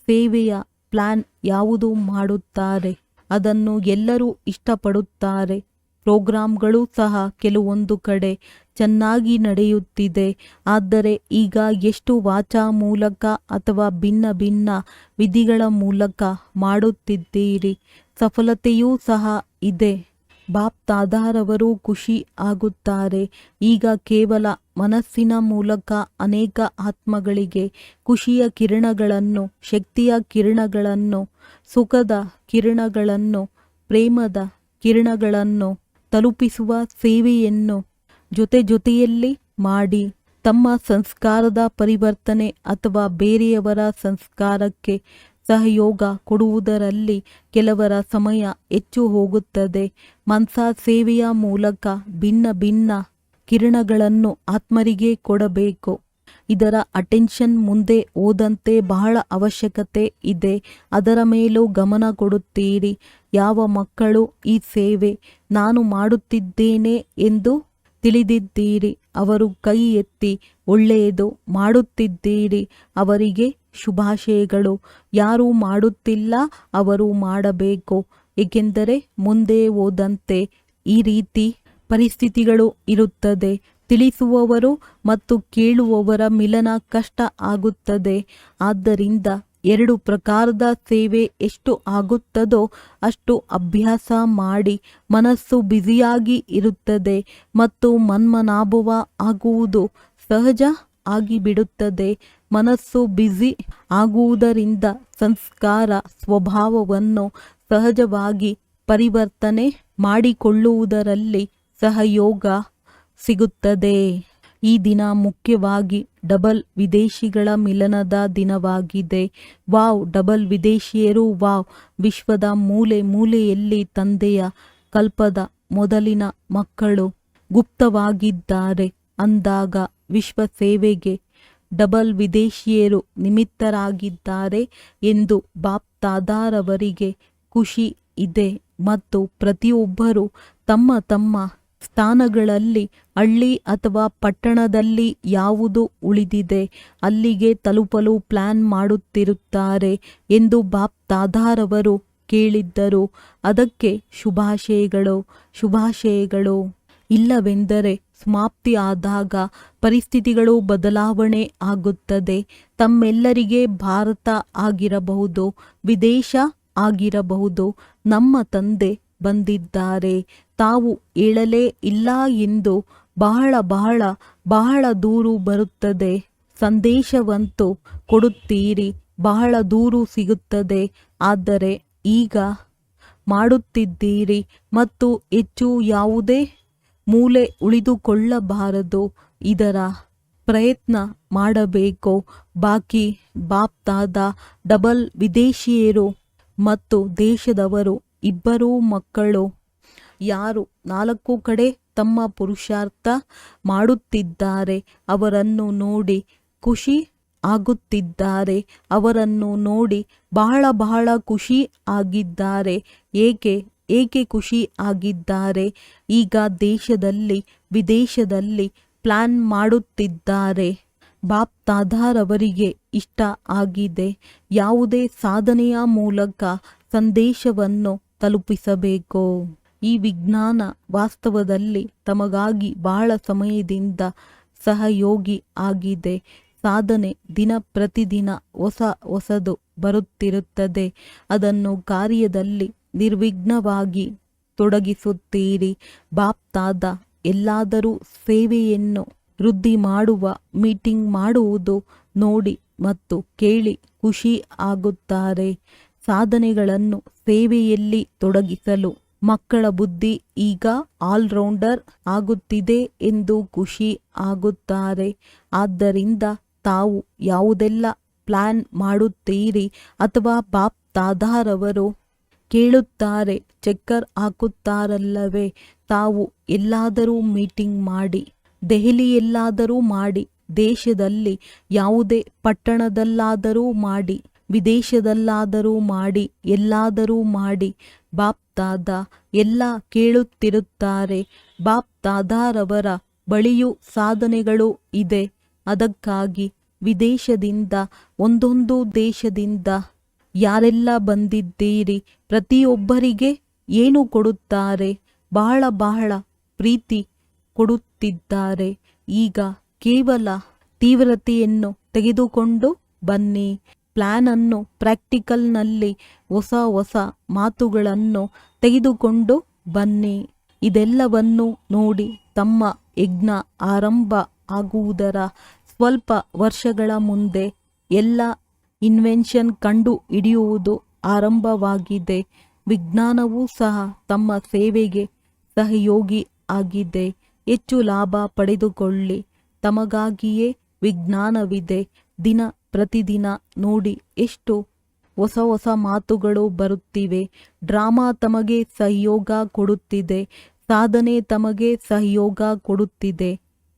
ಸೇವೆಯ ಪ್ಲಾನ್ ಯಾವುದು ಮಾಡುತ್ತಾರೆ ಅದನ್ನು ಎಲ್ಲರೂ ಇಷ್ಟಪಡುತ್ತಾರೆ. ಪ್ರೋಗ್ರಾಂಗಳು ಸಹ ಕೆಲವೊಂದು ಕಡೆ ಚೆನ್ನಾಗಿ ನಡೆಯುತ್ತಿದೆ. ಆದರೆ ಈಗ ಎಷ್ಟು ವಾಚಾ ಮೂಲಕ ಅಥವಾ ಭಿನ್ನ ಭಿನ್ನ ವಿಧಿಗಳ ಮೂಲಕ ಮಾಡುತ್ತಿದ್ದೀರಿ, ಸಫಲತೆಯೂ ಸಹ ಇದೆ. ಬಾಪ್ ದಾದಾರವರು ಖುಷಿ ಆಗುತ್ತಾರೆ. ಈಗ ಕೇವಲ ಮನಸ್ಸಿನ ಮೂಲಕ ಅನೇಕ ಆತ್ಮಗಳಿಗೆ ಖುಷಿಯ ಕಿರಣಗಳನ್ನು, ಶಕ್ತಿಯ ಕಿರಣಗಳನ್ನು, ಸುಖದ ಕಿರಣಗಳನ್ನು, ಪ್ರೇಮದ ಕಿರಣಗಳನ್ನು ತಲುಪಿಸುವ ಸೇವೆಯನ್ನು ಜೊತೆಯಲ್ಲಿ ಮಾಡಿ ತಮ್ಮ ಸಂಸ್ಕಾರದ ಪರಿವರ್ತನೆ ಅಥವಾ ಬೇರೆಯವರ ಸಂಸ್ಕಾರಕ್ಕೆ ಸಹಯೋಗ ಕೊಡುವುದರಲ್ಲಿ ಕೆಲವರ ಸಮಯ ಹೆಚ್ಚು ಹೋಗುತ್ತದೆ. ಮನ್ಸಾ ಸೇವೆಯ ಮೂಲಕ ಭಿನ್ನ ಭಿನ್ನ ಕಿರಣಗಳನ್ನು ಆತ್ಮರಿಗೆ ಕೊಡಬೇಕು. ಇದರ ಅಟೆನ್ಷನ್ ಮುಂದೆ ಹೋದಂತೆ ಬಹಳ ಅವಶ್ಯಕತೆ ಇದೆ. ಅದರ ಮೇಲೂ ಗಮನ ಕೊಡುತ್ತೀರಿ. ಯಾವ ಮಕ್ಕಳು ಈ ಸೇವೆ ನಾನು ಮಾಡುತ್ತಿದ್ದೇನೆ ಎಂದು ತಿಳಿದಿದ್ದೀರಿ, ಅವರು ಕೈ ಎತ್ತಿ ಒಳ್ಳೆಯದು ಮಾಡುತ್ತಿದ್ದೀರಿ, ಅವರಿಗೆ ಶುಭಾಶಯಗಳು. ಯಾರು ಮಾಡುತ್ತಿಲ್ಲ ಅವರು ಮಾಡಬೇಕು. ಏಕೆಂದರೆ ಮುಂದೆ ಹೋದಂತೆ ಈ ರೀತಿ ಪರಿಸ್ಥಿತಿಗಳು ಇರುತ್ತದೆ. ತಿಳಿಸುವವರು ಮತ್ತು ಕೇಳುವವರ ಮಿಲನ ಕಷ್ಟ ಆಗುತ್ತದೆ. ಆದ್ದರಿಂದ 2 ಪ್ರಕಾರದ ಸೇವೆ ಎಷ್ಟು ಆಗುತ್ತದೋ ಅಷ್ಟು ಅಭ್ಯಾಸ ಮಾಡಿ. ಮನಸ್ಸು ಬ್ಯುಸಿಯಾಗಿ ಇರುತ್ತದೆ ಮತ್ತು ಮನ್ಮನಾಭವ ಆಗುವುದು ಸಹಜ ಆಗಿಬಿಡುತ್ತದೆ. ಮನಸ್ಸು ಬ್ಯುಸಿ ಆಗುವುದರಿಂದ ಸಂಸ್ಕಾರ ಸ್ವಭಾವವನ್ನು ಸಹಜವಾಗಿ ಪರಿವರ್ತನೆ ಮಾಡಿಕೊಳ್ಳುವುದರಲ್ಲಿ ಸಹಯೋಗ ಸಿಗುತ್ತದೆ. ಈ ದಿನ ಮುಖ್ಯವಾಗಿ ಡಬಲ್ ವಿದೇಶಿಗಳ ಮಿಲನದ ದಿನವಾಗಿದೆ. ವಾವ್, ಡಬಲ್ ವಿದೇಶಿಯರು, ವಾವ್! ವಿಶ್ವದ ಮೂಲೆ ಮೂಲೆಯಲ್ಲಿ ತಂದೆಯ ಕಲ್ಪದ ಮೊದಲಿನ ಮಕ್ಕಳು ಗುಪ್ತವಾಗಿದ್ದಾರೆ ಅಂದಾಗ ವಿಶ್ವ ಸೇವೆಗೆ ಡಬಲ್ ವಿದೇಶಿಯರು ನಿಮಿತ್ತರಾಗಿದ್ದಾರೆ ಎಂದು ಬಾಪ್ ದಾದಾರವರಿಗೆ ಖುಷಿ ಇದೆ ಮತ್ತು ಪ್ರತಿಯೊಬ್ಬರೂ ತಮ್ಮ ತಮ್ಮ ಸ್ಥಾನಗಳಲ್ಲಿ ಹಳ್ಳಿ ಅಥವಾ ಪಟ್ಟಣದಲ್ಲಿ ಯಾವುದು ಉಳಿದಿದೆ ಅಲ್ಲಿಗೆ ತಲುಪಲು ಪ್ಲಾನ್ ಮಾಡುತ್ತಿರುತ್ತಾರೆ ಎಂದು ಬಾಪ್ ದಾದಾರವರು ಕೇಳಿದ್ದರು. ಅದಕ್ಕೆ ಶುಭಾಶಯಗಳು. ಇಲ್ಲವೆಂದರೆ ಸಮಾಪ್ತಿ ಆದಾಗ ಪರಿಸ್ಥಿತಿಗಳು ಬದಲಾವಣೆ ಆಗುತ್ತದೆ. ತಮ್ಮೆಲ್ಲರಿಗೆ ಭಾರತ ಆಗಿರಬಹುದು, ವಿದೇಶ ಆಗಿರಬಹುದು, ನಮ್ಮ ತಂದೆ ಬಂದಿದ್ದಾರೆ, ತಾವು ಹೇಳಲೇ ಇಲ್ಲ ಎಂದು ಬಹಳ ದೂರು ಬರುತ್ತದೆ. ಸಂದೇಶವಂತೂ ಕೊಡುತ್ತೀರಿ, ಬಹಳ ದೂರು ಸಿಗುತ್ತದೆ. ಆದರೆ ಈಗ ಮಾಡುತ್ತಿದ್ದೀರಿ ಮತ್ತು ಹೆಚ್ಚು ಯಾವುದೇ ಮೂಲೆ ಉಳಿದುಕೊಳ್ಳಬಾರದು. ಇದರ ಪ್ರಯತ್ನ ಮಾಡಬೇಕು. ಬಾಕಿ ಬಾಪ್ ದಾದಾ ಡಬಲ್ ವಿದೇಶಿಯರು ಮತ್ತು ದೇಶದವರು ಇಬ್ಬರೂ ಮಕ್ಕಳು ಯಾರು 4 ಕಡೆ ತಮ್ಮ ಪುರುಷಾರ್ಥ ಮಾಡುತ್ತಿದ್ದಾರೆ ಅವರನ್ನು ನೋಡಿ ಖುಷಿ ಆಗುತ್ತಿದ್ದಾರೆ. ಅವರನ್ನು ನೋಡಿ ಬಹಳ ಖುಷಿ ಆಗಿದ್ದಾರೆ. ಏಕೆ ಖುಷಿ ಆಗಿದ್ದಾರೆ? ಈಗ ದೇಶದಲ್ಲಿ ವಿದೇಶದಲ್ಲಿ ಪ್ಲಾನ್ ಮಾಡುತ್ತಿದ್ದಾರೆ. ಬಾಪ್ ದಾದಾರವರಿಗೆ ಇಷ್ಟ ಆಗಿದೆ. ಯಾವುದೇ ಸಾಧನೆಯ ಮೂಲಕ ಸಂದೇಶವನ್ನು ತಲುಪಿಸಬೇಕು. ಈ ವಿಜ್ಞಾನ ವಾಸ್ತವದಲ್ಲಿ ತಮಗಾಗಿ ಬಹಳ ಸಮಯದಿಂದ ಸಹಯೋಗಿ ಆಗಿದೆ. ಸಾಧನೆ ದಿನ ಪ್ರತಿದಿನ ಹೊಸದು ಬರುತ್ತಿರುತ್ತದೆ. ಅದನ್ನು ಕಾರ್ಯದಲ್ಲಿ ನಿರ್ವಿಘ್ನವಾಗಿ ತೊಡಗಿಸುತ್ತೀರಿ. ಬಾಪ್ ದಾದಾ ಎಲ್ಲಾದರೂ ಸೇವೆಯನ್ನು ವೃದ್ಧಿ ಮಾಡುವ ಮೀಟಿಂಗ್ ಮಾಡುವುದು ನೋಡಿ ಮತ್ತು ಕೇಳಿ ಖುಷಿ ಆಗುತ್ತಾರೆ. ಸಾಧನೆಗಳನ್ನು ಸೇವೆಯಲ್ಲಿ ತೊಡಗಿಸಲು ಮಕ್ಕಳ ಬುದ್ಧಿ ಈಗ ಆಲ್ರೌಂಡರ್ ಆಗುತ್ತಿದೆ ಎಂದು ಖುಷಿ ಆಗುತ್ತಾರೆ. ಆದ್ದರಿಂದ ತಾವು ಯಾವುದೆಲ್ಲ ಪ್ಲಾನ್ ಮಾಡುತ್ತೀರಿ ಅಥವಾ ಬಾಪ್ ದಾದಾರವರು ಕೇಳುತ್ತಾರೆ, ಚಕ್ಕರ್ ಹಾಕುತ್ತಾರಲ್ಲವೇ, ತಾವು ಎಲ್ಲಾದರೂ ಮೀಟಿಂಗ್ ಮಾಡಿ, ದೆಹಲಿಯಲ್ಲಾದರೂ ಮಾಡಿ, ದೇಶದಲ್ಲಿ ಯಾವುದೇ ಪಟ್ಟಣದಲ್ಲಾದರೂ ಮಾಡಿ, ವಿದೇಶದಲ್ಲಾದರೂ ಮಾಡಿ, ಎಲ್ಲಾದರೂ ಮಾಡಿ, ಬಾಪ್ ದಾದಾ ಎಲ್ಲ ಕೇಳುತ್ತಿರುತ್ತಾರೆ. ಬಾಪ್ ದಾದಾರವರ ಬಳಿಯೂ ಸಾಧನೆಗಳು ಇದೆ. ಅದಕ್ಕಾಗಿ ವಿದೇಶದಿಂದ ಒಂದೊಂದು ದೇಶದಿಂದ ಯಾರೆಲ್ಲ ಬಂದಿದ್ದೀರಿ ಪ್ರತಿಯೊಬ್ಬರಿಗೆ ಏನು ಕೊಡುತ್ತಾರೆ? ಬಹಳ ಬಹಳ ಪ್ರೀತಿ ಕೊಡುತ್ತಿದ್ದಾರೆ. ಈಗ ಕೇವಲ ತೀವ್ರತೆಯನ್ನು ತೆಗೆದುಕೊಂಡು ಬನ್ನಿ. ಪ್ಲಾನ್ ಅನ್ನು ಪ್ರಾಕ್ಟಿಕಲ್ನಲ್ಲಿ ಹೊಸ ಹೊಸ ಮಾತುಗಳನ್ನು ತೆಗೆದುಕೊಂಡು ಬನ್ನಿ. ಇದೆಲ್ಲವನ್ನು ನೋಡಿ ತಮ್ಮ ಯಜ್ಞ ಆರಂಭ ಆಗುವುದರ ಸ್ವಲ್ಪ ವರ್ಷಗಳ ಮುಂದೆ ಎಲ್ಲ ಇನ್ವೆನ್ಷನ್ ಕಂಡು ಹಿಡಿಯುವುದು ಆರಂಭವಾಗಿದೆ. ವಿಜ್ಞಾನವೂ ಸಹ ತಮ್ಮ ಸೇವೆಗೆ ಸಹಯೋಗಿ ಆಗಿದೆ. ಹೆಚ್ಚು ಲಾಭ ಪಡೆದುಕೊಳ್ಳಿ. ತಮಗಾಗಿಯೇ ವಿಜ್ಞಾನವಿದೆ. ದಿನ ಪ್ರತಿದಿನ ನೋಡಿ ಎಷ್ಟು ಹೊಸ ಹೊಸ ಮಾತುಗಳು ಬರುತ್ತಿವೆ. ಡ್ರಾಮಾ ತಮಗೆ ಸಹಯೋಗ ಕೊಡುತ್ತಿದೆ. ಸಾಧನೆ ತಮಗೆ ಸಹಯೋಗ ಕೊಡುತ್ತಿದೆ.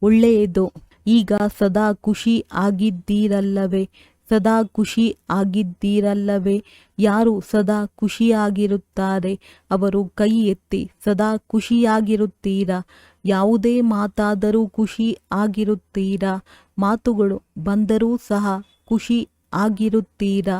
ಒಳ್ಳೆಯದು. ಈಗ ಸದಾ ಖುಷಿ ಆಗಿದ್ದೀರಲ್ಲವೇ? ಸದಾ ಖುಷಿ ಆಗಿದ್ದೀರಲ್ಲವೇ? ಯಾರು ಸದಾ ಖುಷಿಯಾಗಿರುತ್ತಾರೆ ಅವರು ಕೈ ಎತ್ತಿ. ಸದಾ ಖುಷಿಯಾಗಿರುತ್ತೀರಾ? ಯಾವುದೇ ಮಾತಾದರೂ ಖುಷಿ ಆಗಿರುತ್ತೀರಾ? ಮಾತುಗಳು ಬಂದರೂ ಸಹ ಖುಷಿ ಆಗಿರುತ್ತೀರಾ?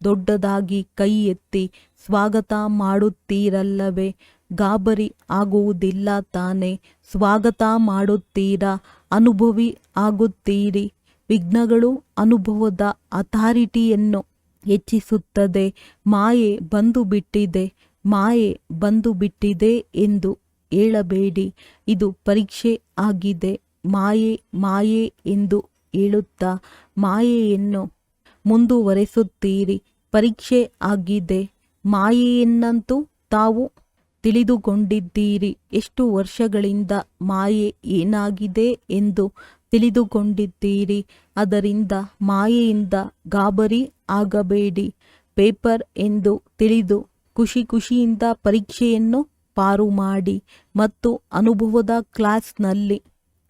ದೊಡ್ಡದಾಗಿ ಕೈ ಎತ್ತಿ ಸ್ವಾಗತ ಮಾಡುತ್ತೀರಲ್ಲವೇ? ಗಾಬರಿ ಆಗುವುದಿಲ್ಲ ತಾನೆ? ಸ್ವಾಗತ ಮಾಡುತ್ತೀರಾ? ಅನುಭವಿ ಆಗುತ್ತೀರಿ. ವಿಘ್ನಗಳು ಅನುಭವದ ಅಥಾರಿಟಿಯನ್ನು ಹೆಚ್ಚಿಸುತ್ತದೆ. ಮಾಯೆ ಬಂದು ಬಿಟ್ಟಿದೆ ಎಂದು ಹೇಳಬೇಡಿ. ಇದು ಪರೀಕ್ಷೆ ಆಗಿದೆ. ಮಾಯೆ ಎಂದು ಹೇಳುತ್ತಾ ಮಾಯೆಯನ್ನು ಮುಂದುವರೆಸುತ್ತೀರಿ. ಪರೀಕ್ಷೆ ಆಗಿದೆ. ಮಾಯೆಯನ್ನಂತೂ ತಾವು ತಿಳಿದುಕೊಂಡಿದ್ದೀರಿ. ಎಷ್ಟು ವರ್ಷಗಳಿಂದ ಮಾಯೆ ಏನಾಗಿದೆ ಎಂದು ತಿಳಿದುಕೊಂಡಿದ್ದೀರಿ. ಅದರಿಂದ ಮಾಯೆಯಿಂದ ಗಾಬರಿ ಆಗಬೇಡಿ. ಪೇಪರ್ ಎಂದು ತಿಳಿದು ಖುಷಿಯಿಂದ ಪರೀಕ್ಷೆಯನ್ನು ಪಾರು ಮಾಡಿ ಮತ್ತು ಅನುಭವದ ಕ್ಲಾಸ್ನಲ್ಲಿ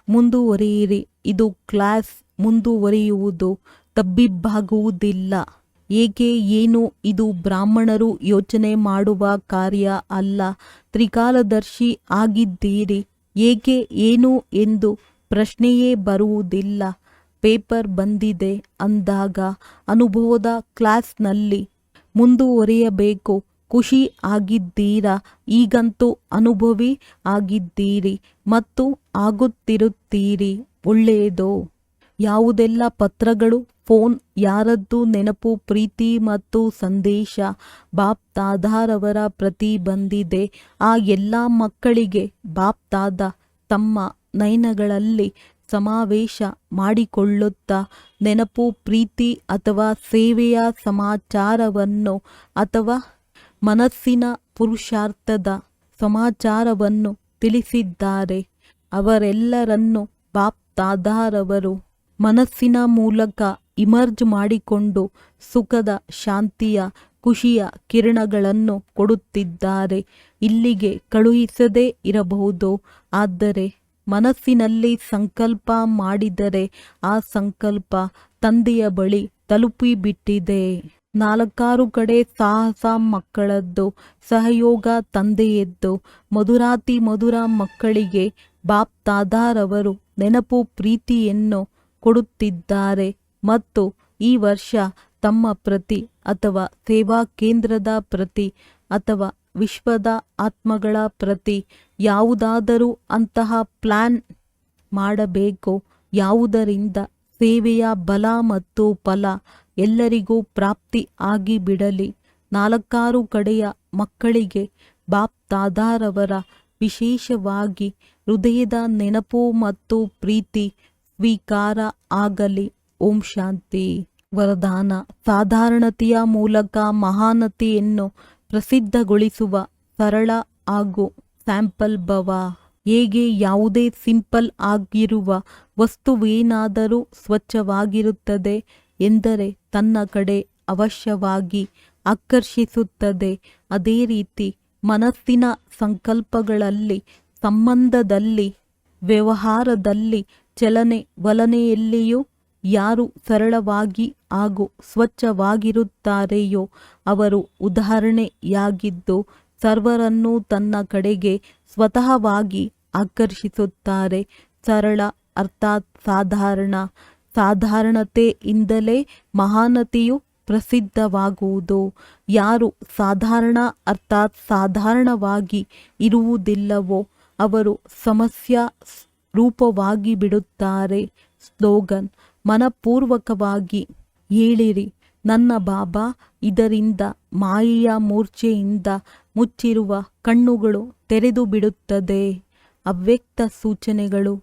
ಮುಂದುವರಿಯಿರಿ. ಇದು ಕ್ಲಾಸ್ ಮುಂದುವರಿಯುವುದು ತಬ್ಬಿಬ್ಬಾಗುವುದಿಲ್ಲ. ಏಕೆ ಏನು ಇದು ಬ್ರಾಹ್ಮಣರು ಯೋಚನೆ ಮಾಡುವ ಕಾರ್ಯ ಅಲ್ಲ. ತ್ರಿಕಾಲದರ್ಶಿ ಆಗಿದ್ದೀರಿ. ಏಕೆ ಏನು ಎಂದು ಪ್ರಶ್ನೆಯೇ ಬರುವುದಿಲ್ಲ. ಪೇಪರ್ ಬಂದಿದೆ ಅಂದಾಗ ಅನುಭವದ ಕ್ಲಾಸ್ನಲ್ಲಿ ಮುಂದುವರಿಯಬೇಕು. ಖುಷಿ ಆಗಿದ್ದೀರಾ? ಈಗಂತೂ ಅನುಭವಿ ಆಗಿದ್ದೀರಿ ಮತ್ತು ಆಗುತ್ತಿರುತ್ತೀರಿ. ಒಳ್ಳೆಯದು. ಯಾವುದೆಲ್ಲ ಪತ್ರಗಳು, ಫೋನ್, ಯಾರದ್ದು ನೆನಪು, ಪ್ರೀತಿ ಮತ್ತು ಸಂದೇಶ ಬಾಪ್ ದಾದಾರವರ ಪ್ರತಿ ಬಂದಿದೆ. ಆ ಎಲ್ಲ ಮಕ್ಕಳಿಗೆ ಬಾಪ್ ದಾದಾ ತಮ್ಮ ನಯನಗಳಲ್ಲಿ ಸಮಾವೇಶ ಮಾಡಿಕೊಳ್ಳುತ್ತಾ ನೆನಪು, ಪ್ರೀತಿ ಅಥವಾ ಸೇವೆಯ ಸಮಾಚಾರವನ್ನು ಅಥವಾ ಮನಸ್ಸಿನ ಪುರುಷಾರ್ಥದ ಸಮಾಚಾರವನ್ನು ತಿಳಿಸಿದ್ದಾರೆ. ಅವರೆಲ್ಲರನ್ನು ಬಾಪ್ ದಾದಾರವರು ಮನಸ್ಸಿನ ಮೂಲಕ ಇಮರ್ಜ್ ಮಾಡಿಕೊಂಡು ಸುಖದ, ಶಾಂತಿಯ, ಖುಷಿಯ ಕಿರಣಗಳನ್ನು ಕೊಡುತ್ತಿದ್ದಾರೆ. ಇಲ್ಲಿಗೆ ಕಳುಹಿಸದೇ ಇರಬಹುದು. ಆದರೆ ಮನಸ್ಸಿನಲ್ಲಿ ಸಂಕಲ್ಪ ಮಾಡಿದರೆ ಆ ಸಂಕಲ್ಪ ತಂದೆಯ ಬಳಿ ತಲುಪಿಬಿಟ್ಟಿದೆ. 4 ಕಡೆ ಸಾಹಸ ಮಕ್ಕಳದ್ದು, ಸಹಯೋಗ ತಂದೆಯದ್ದು. ಮಧುರಾತಿ ಮಧುರ ಮಕ್ಕಳಿಗೆ ಬಾಪ್ ದಾದಾರವರು ನೆನಪು, ಪ್ರೀತಿಯನ್ನು ಕೊಡುತ್ತಿದ್ದಾರೆ ಮತ್ತು ಈ ವರ್ಷ ತಮ್ಮ ಪ್ರತಿ ಅಥವಾ ಸೇವಾ ಕೇಂದ್ರದ ಪ್ರತಿ ಅಥವಾ ವಿಶ್ವದ ಆತ್ಮಗಳ ಪ್ರತಿ ಯಾವುದಾದರೂ ಅಂತಹ ಪ್ಲಾನ್ ಮಾಡಬೇಕು. ಯಾವುದರಿಂದ ಸೇವೆಯ ಬಲ ಮತ್ತು ಫಲ ಎಲ್ಲರಿಗೂ ಪ್ರಾಪ್ತಿ ಆಗಿಬಿಡಲಿ. 4 ಕಡೆಯ ಮಕ್ಕಳಿಗೆ ಬಾಪ್ ದಾದಾರವರ ವಿಶೇಷವಾಗಿ ಹೃದಯದ ನೆನಪು ಮತ್ತು ಪ್ರೀತಿ ಸ್ವೀಕಾರ ಆಗಲಿ. ಓಂ ಶಾಂತಿ. ವರದಾನ. ಸಾಧಾರಣತೆಯ ಮೂಲಕ ಮಹಾನತೆಯನ್ನು ಪ್ರಸಿದ್ಧಗೊಳಿಸುವ ಸರಳ ಹಾಗೂ ಸ್ಯಾಂಪಲ್ ಭವ. ಹೇಗೆ ಯಾವುದೇ ಸಿಂಪಲ್ ಆಗಿರುವ ವಸ್ತುವೇನಾದರೂ ಸ್ವಚ್ಛವಾಗಿರುತ್ತದೆ ಎಂದರೆ ತನ್ನ ಕಡೆ ಅವಶ್ಯವಾಗಿ ಆಕರ್ಷಿಸುತ್ತದೆ. ಅದೇ ರೀತಿ ಮನಸ್ಸಿನ ಸಂಕಲ್ಪಗಳಲ್ಲಿ, ಸಂಬಂಧದಲ್ಲಿ, ವ್ಯವಹಾರದಲ್ಲಿ, ಚಲನೆ ವಲನೆಯಲ್ಲಿಯೂ ಯಾರು ಸರಳವಾಗಿ ಹಾಗೂ ಸ್ವಚ್ಛವಾಗಿರುತ್ತಾರೆಯೋ ಅವರು ಉದಾಹರಣೆಯಾಗಿದ್ದು ಸರ್ವರನ್ನೂ ತನ್ನ ಕಡೆಗೆ ಸ್ವತಃವಾಗಿ ಆಕರ್ಷಿಸುತ್ತಾರೆ. ಸರಳ ಅರ್ಥಾತ್ ಸಾಧಾರಣ. ಸಾಧಾರಣತೆಯಿಂದಲೇ ಮಹಾನತೆಯು ಪ್ರಸಿದ್ಧವಾಗುವುದು. ಯಾರು ಸಾಧಾರಣ ಅರ್ಥಾತ್ ಸಾಧಾರಣವಾಗಿ ಇರುವುದಿಲ್ಲವೋ ಅವರು ಸಮಸ್ಯಾ ರೂಪವಾಗಿ ಬಿಡುತ್ತಾರೆ. ಸ್ಲೋಗನ್: ಮನಪೂರ್ವಕವಾಗಿ ಹೇಳಿರಿ, ನನ್ನ ಬಾಬಾ ಇದರಿಂದ ಮಾಯೆಯ ಮೂರ್ಛೆಯಿಂದ ಮುಚ್ಚಿರುವ ಕಣ್ಣುಗಳು ತೆರೆದು ಬಿಡುತ್ತದೆ. ಅವ್ಯಕ್ತ ಸೂಚನೆಗಳು: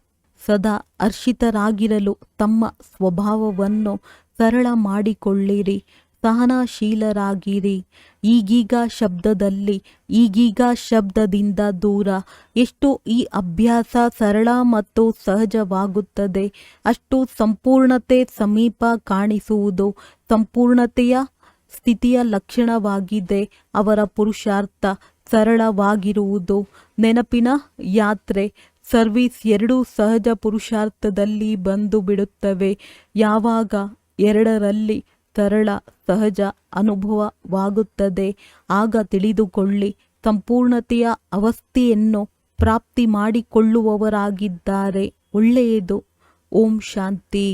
ಸದಾ ಹರ್ಷಿತರಾಗಿರಲು ತಮ್ಮ ಸ್ವಭಾವವನ್ನು ಸರಳ ಮಾಡಿಕೊಳ್ಳಿರಿ, ಸಹನಶೀಲರಾಗಿರಿ. ಈಗೀಗ ಶಬ್ದದಲ್ಲಿ ಈಗೀಗ ಶಬ್ದದಿಂದ ದೂರ. ಎಷ್ಟು ಈ ಅಭ್ಯಾಸ ಸರಳ ಮತ್ತು ಸಹಜವಾಗುತ್ತದೆ ಅಷ್ಟು ಸಂಪೂರ್ಣತೆ ಸಮೀಪ ಕಾಣಿಸುವುದು. ಸಂಪೂರ್ಣತೆಯ ಸ್ಥಿತಿಯ ಲಕ್ಷಣವಾಗಿದೆ ಅವರ ಪುರುಷಾರ್ಥ ಸರಳವಾಗಿರುವುದು. ನೆನಪಿನ ಯಾತ್ರೆ ಸರ್ವಿಸ್ ಎರಡೂ ಸಹಜ ಪುರುಷಾರ್ಥದಲ್ಲಿ ಬಂದು ಬಿಡುತ್ತವೆ. ಯಾವಾಗ ಎರಡರಲ್ಲಿ ಸರಳ ಸಹಜ ಅನುಭವವಾಗುತ್ತದೆ ಆಗ ತಿಳಿದುಕೊಳ್ಳಿ ಸಂಪೂರ್ಣತೆಯ ಅವಸ್ಥೆಯನ್ನು ಪ್ರಾಪ್ತಿ ಮಾಡಿಕೊಳ್ಳುವವರಾಗಿದ್ದಾರೆ. ಒಳ್ಳೆಯದು. ಓಂ ಶಾಂತಿ.